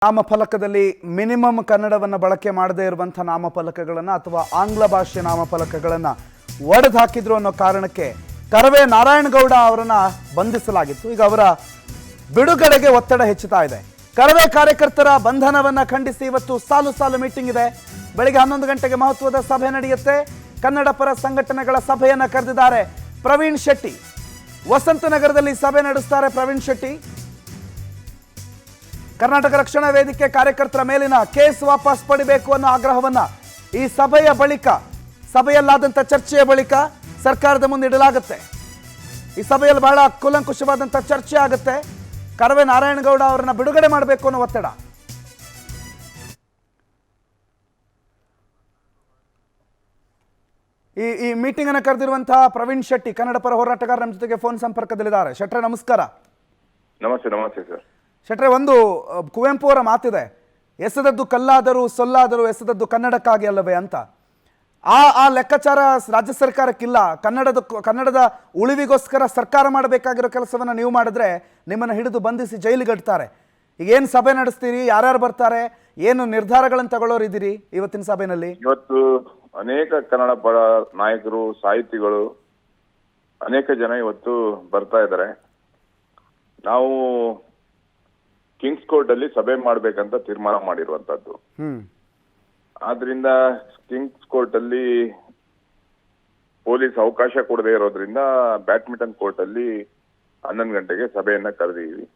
ನಾಮಫಲಕದಲ್ಲಿ minimum ಕನ್ನಡವನ್ನು ಬಳಕೆ ಮಾಡದೇ ಇರುವಂಥ ನಾಮಫಲಕಗಳನ್ನು ಅಥವಾ ಆಂಗ್ಲ ಭಾಷೆ ನಾಮಫಲಕಗಳನ್ನು ಒಡೆದು ಹಾಕಿದ್ರು ಅನ್ನೋ ಕಾರಣಕ್ಕೆ ಕರವೇ ನಾರಾಯಣಗೌಡ ಅವರನ್ನು ಬಂಧಿಸಲಾಗಿತ್ತು. ಈಗ ಅವರ ಬಿಡುಗಡೆಗೆ ಒತ್ತಡ ಹೆಚ್ಚುತ್ತಾ ಇದೆ. ಕರವೇ ಕಾರ್ಯಕರ್ತರ ಬಂಧನವನ್ನು ಖಂಡಿಸಿ ಇವತ್ತು ಸಾಲು ಸಾಲು ಮೀಟಿಂಗ್ ಇದೆ. ಬೆಳಿಗ್ಗೆ 11 ಗಂಟೆಗೆ ಮಹತ್ವದ ಸಭೆ ನಡೆಯುತ್ತೆ. ಕನ್ನಡ ಪರ ಸಂಘಟನೆಗಳ ಸಭೆಯನ್ನು ಕರೆದಿದ್ದಾರೆ ಪ್ರವೀಣ್ ಶೆಟ್ಟಿ. ವಸಂತನಗರದಲ್ಲಿ ಸಭೆ ನಡೆಸ್ತಾರೆ ಪ್ರವೀಣ್ ಶೆಟ್ಟಿ. ಕರ್ನಾಟಕ ರಕ್ಷಣಾ ವೇದಿಕೆ ಕಾರ್ಯಕರ್ತರ ಮೇಲಿನ ಕೇಸ್ ವಾಪಸ್ ಪಡಿಬೇಕು ಅನ್ನೋ ಆಗ್ರಹವನ್ನ ಈ ಸಭೆಯ ಬಳಿಕ, ಸಭೆಯಲ್ಲಾದಂಥ ಚರ್ಚೆಯ ಬಳಿಕ ಸರ್ಕಾರದ ಮುಂದೆ ಇಡಲಾಗುತ್ತೆ. ಈ ಸಭೆಯಲ್ಲಿ ಬಹಳ ಕೂಲಂಕುಷವಾದಂಥ ಚರ್ಚೆ ಆಗುತ್ತೆ. ಕರವೇ ನಾರಾಯಣಗೌಡ ಅವರನ್ನ ಬಿಡುಗಡೆ ಮಾಡಬೇಕು ಅನ್ನೋ ಒತ್ತಡ. ಈ ಮೀಟಿಂಗ್ ಅನ್ನು ಕರೆದಿರುವಂತಹ ಪ್ರವೀಣ್ ಶೆಟ್ಟಿ, ಕನ್ನಡ ಪರ ಹೋರಾಟಗಾರ, ನಮ್ಮ ಜೊತೆಗೆ ಫೋನ್ ಸಂಪರ್ಕದಲ್ಲಿದ್ದಾರೆ. ಶೆಟ್ರೆ ನಮಸ್ಕಾರ. ನಮಸ್ತೆ. ನಮಸ್ತೆ ಸರ್. ಶೆಟ್ರೆ, ಒಂದು ಕುವೆಂಪು ಅವರ ಮಾತಿದೆ, ಎಸೆದದ್ದು ಕಲ್ಲಾದರೂ ಸೊಲ್ಲಾದರೂ ಎಸೆದದ್ದು ಕನ್ನಡಕ್ಕಾಗಿ ಅಲ್ಲವೇ ಅಂತ. ಆ ಲೆಕ್ಕಾಚಾರ ರಾಜ್ಯ ಸರ್ಕಾರಕ್ಕಿಲ್ಲ. ಕನ್ನಡದ ಉಳಿವಿಗೋಸ್ಕರ ಸರ್ಕಾರ ಮಾಡಬೇಕಾಗಿರೋ ಕೆಲಸವನ್ನು ನೀವು ಮಾಡಿದ್ರೆ ನಿಮ್ಮನ್ನು ಹಿಡಿದು ಬಂಧಿಸಿ ಜೈಲಿಗಡ್ತಾರೆ. ಈಗ ಏನು ಸಭೆ ನಡೆಸ್ತೀರಿ, ಯಾರ್ಯಾರು ಬರ್ತಾರೆ, ಏನು ನಿರ್ಧಾರಗಳನ್ನು ತಗೊಳ್ಳೋರಿದ್ದೀರಿ ಇವತ್ತಿನ ಸಭೆಯಲ್ಲಿ? ಇವತ್ತು ಅನೇಕ ಕನ್ನಡ ಪರ ನಾಯಕರು, ಸಾಹಿತಿಗಳು, ಅನೇಕ ಜನ ಇವತ್ತು ಬರ್ತಾ ಇದ್ದಾರೆ. ನಾವು ಕಿಂಗ್ಸ್ ಕೋರ್ಟ್ ಅಲ್ಲಿ ಸಭೆ ಮಾಡ್ಬೇಕಂತ ತೀರ್ಮಾನ ಮಾಡಿರುವಂತದ್ದು. ಆದ್ರಿಂದ ಕಿಂಗ್ಸ್ ಕೋರ್ಟ್ ಅಲ್ಲಿ ಪೊಲೀಸ್ ಅವಕಾಶ ಕೊಡದೇ ಇರೋದ್ರಿಂದ ಬ್ಯಾಡ್ಮಿಂಟನ್ ಕೋರ್ಟ್ ಅಲ್ಲಿ 11 ಗಂಟೆಗೆ ಸಭೆಯನ್ನ ಕರೆದಿದ್ದೀವಿ.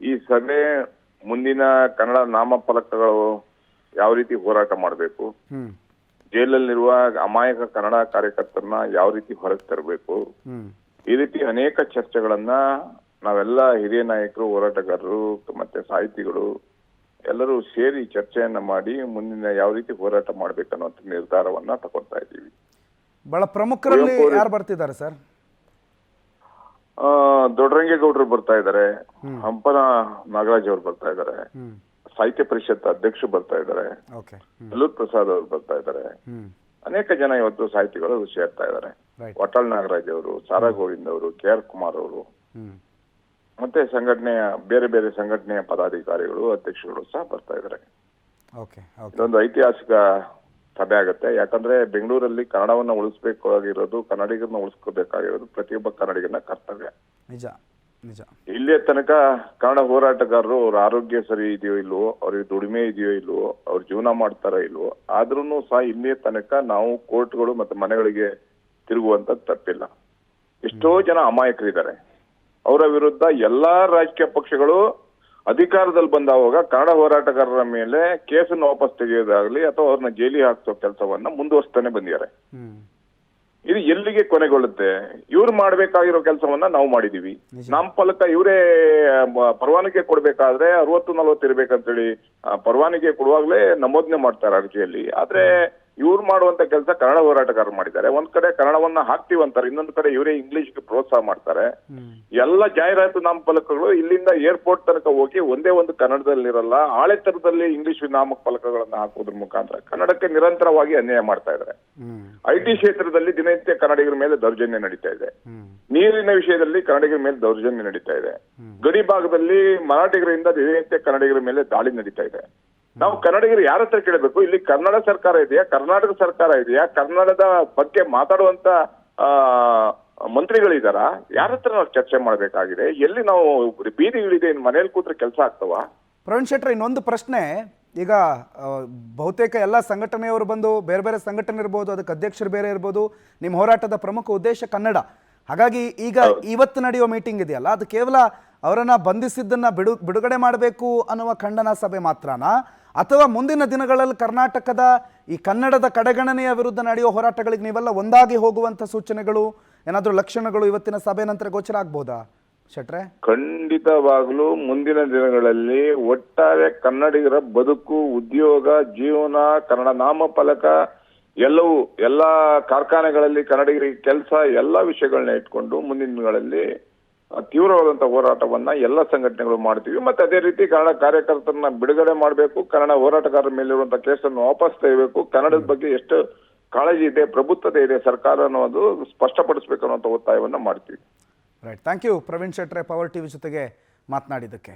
ಈ ಸಭೆ ಮುಂದಿನ ಕನ್ನಡ ನಾಮಫಲಕಗಳು ಯಾವ ರೀತಿ ಹೋರಾಟ ಮಾಡಬೇಕು, ಜೈಲಲ್ಲಿರುವ ಅಮಾಯಕ ಕನ್ನಡ ಕಾರ್ಯಕರ್ತರನ್ನ ಯಾವ ರೀತಿ ಹೊರಗೆ ತರಬೇಕು, ಈ ರೀತಿ ಅನೇಕ ಚರ್ಚೆಗಳನ್ನ ನಾವೆಲ್ಲ ಹಿರಿಯ ನಾಯಕರು, ಹೋರಾಟಗಾರರು ಮತ್ತೆ ಸಾಹಿತಿಗಳು ಎಲ್ಲರೂ ಸೇರಿ ಚರ್ಚೆಯನ್ನ ಮಾಡಿ ಮುಂದಿನ ಯಾವ ರೀತಿ ಹೋರಾಟ ಮಾಡ್ಬೇಕನ್ನುವಂತ ನಿರ್ಧಾರವನ್ನ ತಗೊಳ್ತಾ ಇದ್ದೀವಿ. ಬಹಳ ಪ್ರಮುಖರಲ್ಲಿ ಯಾರು ಬರ್ತಿದ್ದಾರೆ ಸರ್? ದೊಡ್ಡರಂಗೇಗೌಡರು ಬರ್ತಾ ಇದ್ದಾರೆ, ಹಂಪನ ನಾಗರಾಜ್ ಅವರು ಬರ್ತಾ ಇದ್ದಾರೆ, ಸಾಹಿತ್ಯ ಪರಿಷತ್ ಅಧ್ಯಕ್ಷರು ಬರ್ತಾ ಇದ್ದಾರೆ, ಎಲ್ಲೂರ್ ಪ್ರಸಾದ್ ಅವರು ಬರ್ತಾ ಇದ್ದಾರೆ, ಅನೇಕ ಜನ ಇವತ್ತು ಸಾಹಿತಿಗಳು ಸೇರ್ತಾ ಇದ್ದಾರೆ. ವಟಾಳ್ ನಾಗರಾಜ್ ಅವರು, ಸಾರಾ ಗೋವಿಂದ್ ಅವರು, KR ಕುಮಾರ್ ಅವರು, ಮತ್ತೆ ಸಂಘಟನೆಯ ಬೇರೆ ಬೇರೆ ಸಂಘಟನೆಯ ಪದಾಧಿಕಾರಿಗಳು, ಅಧ್ಯಕ್ಷರುಗಳು ಸಹ ಬರ್ತಾ ಇದ್ದಾರೆ. ಇದೊಂದು ಐತಿಹಾಸಿಕ ಸಭೆ ಆಗುತ್ತೆ. ಯಾಕಂದ್ರೆ ಬೆಂಗಳೂರಲ್ಲಿ ಕನ್ನಡವನ್ನ ಉಳಿಸ್ಬೇಕಾಗಿರೋದು, ಕನ್ನಡಿಗರನ್ನ ಉಳಿಸ್ಕೋಬೇಕಾಗಿರೋದು ಪ್ರತಿಯೊಬ್ಬ ಕನ್ನಡಿಗನ ಕರ್ತವ್ಯ. ನಿಜ ನಿಜ. ಇಲ್ಲಿಯ ತನಕ ಕನ್ನಡ ಹೋರಾಟಗಾರರು ಅವ್ರ ಆರೋಗ್ಯ ಸರಿ ಇದೆಯೋ ಇಲ್ವೋ, ಅವ್ರಿಗೆ ದುಡಿಮೆ ಇದೆಯೋ ಇಲ್ವೋ, ಅವ್ರ ಜೀವನ ಮಾಡ್ತಾರೋ ಇಲ್ವೋ, ಆದ್ರೂ ಸಹ ಇಲ್ಲಿಯ ತನಕ ನಾವು ಕೋರ್ಟ್ಗಳು ಮತ್ತೆ ಮನೆಗಳಿಗೆ ತಿರುಗುವಂತ ತಪ್ಪಿಲ್ಲ. ಎಷ್ಟೋ ಜನ ಅಮಾಯಕರಿದ್ದಾರೆ. ಅವರ ವಿರುದ್ಧ ಎಲ್ಲಾ ರಾಜಕೀಯ ಪಕ್ಷಗಳು ಅಧಿಕಾರದಲ್ಲಿ ಬಂದಾವಾಗ ಕನ್ನಡ ಹೋರಾಟಗಾರರ ಮೇಲೆ ಕೇಸನ್ನು ವಾಪಸ್ ತೆಗೆಯೋದಾಗ್ಲಿ ಅಥವಾ ಅವ್ರನ್ನ ಜೈಲಿಗೆ ಹಾಕ್ಸೋ ಕೆಲಸವನ್ನ ಮುಂದುವರಿಸ್ತಾನೆ ಬಂದಿದ್ದಾರೆ. ಇದು ಎಲ್ಲಿಗೆ ಕೊನೆಗೊಳ್ಳುತ್ತೆ? ಇವ್ರು ಮಾಡ್ಬೇಕಾಗಿರೋ ಕೆಲಸವನ್ನ ನಾವು ಮಾಡಿದೀವಿ. ನಾಮಫಲಕ ಇವರೇ ಪರವಾನಗಿ ಕೊಡ್ಬೇಕಾದ್ರೆ 60-40 ಇರ್ಬೇಕಂತೇಳಿ ಪರವಾನಗಿ ಕೊಡುವಾಗ್ಲೇ ನಮೂದನೆ ಮಾಡ್ತಾರೆ ಅರ್ಜಿಯಲ್ಲಿ. ಆದ್ರೆ ಇವ್ರು ಮಾಡುವಂತ ಕೆಲಸ ಕನ್ನಡ ಹೋರಾಟಗಾರರು ಮಾಡಿದ್ದಾರೆ. ಒಂದ್ ಕಡೆ ಕನ್ನಡವನ್ನ ಹಾಕ್ತಿವಿ ಅಂತಾರೆ, ಇನ್ನೊಂದ್ ಕಡೆ ಇವರೇ ಇಂಗ್ಲಿಷ್ಗೆ ಪ್ರೋತ್ಸಾಹ ಮಾಡ್ತಾರೆ. ಎಲ್ಲ ಜಾಹೀರಾತು ನಾಮಫಲಕಗಳು ಇಲ್ಲಿಂದ ಏರ್ಪೋರ್ಟ್ ತನಕ ಹೋಗಿ ಒಂದೇ ಒಂದು ಕನ್ನಡದಲ್ಲಿರಲ್ಲ, ಆಳೆತ್ತರದಲ್ಲಿ ಇಂಗ್ಲಿಷ್ ನಾಮಫಲಕಗಳನ್ನ ಹಾಕೋದ್ರ ಮುಖಾಂತರ ಕನ್ನಡಕ್ಕೆ ನಿರಂತರವಾಗಿ ಅನ್ಯಾಯ ಮಾಡ್ತಾ ಇದ್ದಾರೆ. IT ಕ್ಷೇತ್ರದಲ್ಲಿ ದಿನನಿತ್ಯ ಕನ್ನಡಿಗರ ಮೇಲೆ ದೌರ್ಜನ್ಯ ನಡೀತಾ ಇದೆ. ನೀರಿನ ವಿಷಯದಲ್ಲಿ ಕನ್ನಡಿಗರ ಮೇಲೆ ದೌರ್ಜನ್ಯ ನಡೀತಾ ಇದೆ. ಗಡಿ ಭಾಗದಲ್ಲಿ ಮರಾಠಿಗರಿಂದ ದಿನನಿತ್ಯ ಕನ್ನಡಿಗರ ಮೇಲೆ ದಾಳಿ ನಡೀತಾ ಇದೆ. ನಾವು ಕನ್ನಡಿಗರು ಯಾರ ಹತ್ರ ಕೇಳಬೇಕು? ಇಲ್ಲಿ ಕನ್ನಡ ಸರ್ಕಾರ ಇದೆಯಾ, ಕರ್ನಾಟಕ ಸರ್ಕಾರ ಇದೆಯಾ, ಕನ್ನಡದ ಬಗ್ಗೆ ಮಾತಾಡುವಂತ ಮಂತ್ರಿಗಳಿದಾರ? ಯಾರ ಹತ್ರ ನಾವು ಚರ್ಚೆ ಮಾಡ್ಬೇಕಾಗಿದೆ? ಎಲ್ಲಿ ನಾವು ಬೀದಿಗಳಿದೆ, ಮನೇಲಿ ಕೂತ್ರೆ ಕೆಲಸ ಆಗ್ತವ? ಪ್ರವೀಣ್ ಶೆಟ್ಟಿ, ಇನ್ನೊಂದು ಪ್ರಶ್ನೆ. ಈಗ ಬಹುತೇಕ ಎಲ್ಲ ಸಂಘಟನೆಯವರು ಬಂದು, ಬೇರೆ ಬೇರೆ ಸಂಘಟನೆ ಇರ್ಬೋದು, ಅದಕ್ಕೆ ಅಧ್ಯಕ್ಷರು ಬೇರೆ ಇರ್ಬೋದು, ನಿಮ್ಮ ಹೋರಾಟದ ಪ್ರಮುಖ ಉದ್ದೇಶ ಕನ್ನಡ. ಹಾಗಾಗಿ ಈಗ ಇವತ್ತು ನಡೆಯುವ ಮೀಟಿಂಗ್ ಇದೆಯಲ್ಲ, ಅದು ಕೇವಲ ಅವರನ್ನ ಬಂಧಿಸಿದ್ದನ್ನ ಬಿಡುಗಡೆ ಮಾಡಬೇಕು ಅನ್ನುವ ಖಂಡನ ಸಭೆ ಮಾತ್ರನಾ, ಅಥವಾ ಮುಂದಿನ ದಿನಗಳಲ್ಲಿ ಕರ್ನಾಟಕದ ಈ ಕನ್ನಡದ ಕಡೆಗಣನೆಯ ವಿರುದ್ಧ ನಡೆಯುವ ಹೋರಾಟಗಳಿಗೆ ನೀವೆಲ್ಲ ಒಂದಾಗಿ ಹೋಗುವಂತ ಸೂಚನೆಗಳು, ಏನಾದರೂ ಲಕ್ಷಣಗಳು ಇವತ್ತಿನ ಸಭೆ ನಂತರ ಗೋಚರ ಆಗ್ಬೋದಾ ಶೆಟ್ರೆ? ಖಂಡಿತವಾಗ್ಲೂ ಮುಂದಿನ ದಿನಗಳಲ್ಲಿ ಒಟ್ಟಾರೆ ಕನ್ನಡಿಗರ ಬದುಕು, ಉದ್ಯೋಗ, ಜೀವನ, ಕನ್ನಡ ನಾಮಫಲಕ ಎಲ್ಲವೂ, ಎಲ್ಲಾ ಕಾರ್ಖಾನೆಗಳಲ್ಲಿ ಕನ್ನಡಿಗರಿಗೆ ಕೆಲಸ, ಎಲ್ಲಾ ವಿಷಯಗಳನ್ನ ಇಟ್ಕೊಂಡು ಮುಂದಿನ ದಿನಗಳಲ್ಲಿ ತೀವ್ರವಾದಂತಹ ಹೋರಾಟವನ್ನ ಎಲ್ಲ ಸಂಘಟನೆಗಳು ಮಾಡ್ತೀವಿ. ಮತ್ತೆ ಅದೇ ರೀತಿ ಕನ್ನಡ ಕಾರ್ಯಕರ್ತರನ್ನ ಬಿಡುಗಡೆ ಮಾಡಬೇಕು, ಕನ್ನಡ ಹೋರಾಟಗಾರರ ಮೇಲಿರುವಂತಹ ಕೇಸನ್ನು ವಾಪಸ್ ತೆಗೆಯಬೇಕು, ಕನ್ನಡದ ಬಗ್ಗೆ ಎಷ್ಟು ಕಾಳಜಿ ಇದೆ, ಪ್ರಭುತ್ವತೆ ಇದೆ ಸರ್ಕಾರ ಅನ್ನೋದು ಸ್ಪಷ್ಟಪಡಿಸಬೇಕು ಅನ್ನೋ ಒತ್ತಾಯವನ್ನ ಮಾಡ್ತೀವಿ. ರೈಟ್, ಥ್ಯಾಂಕ್ ಯು ಪ್ರವೀಣ್ ಶೆಟ್ರೆ, ಪವರ್ ಟಿವಿ ಜೊತೆಗೆ ಮಾತನಾಡಿದ್ದಕ್ಕೆ.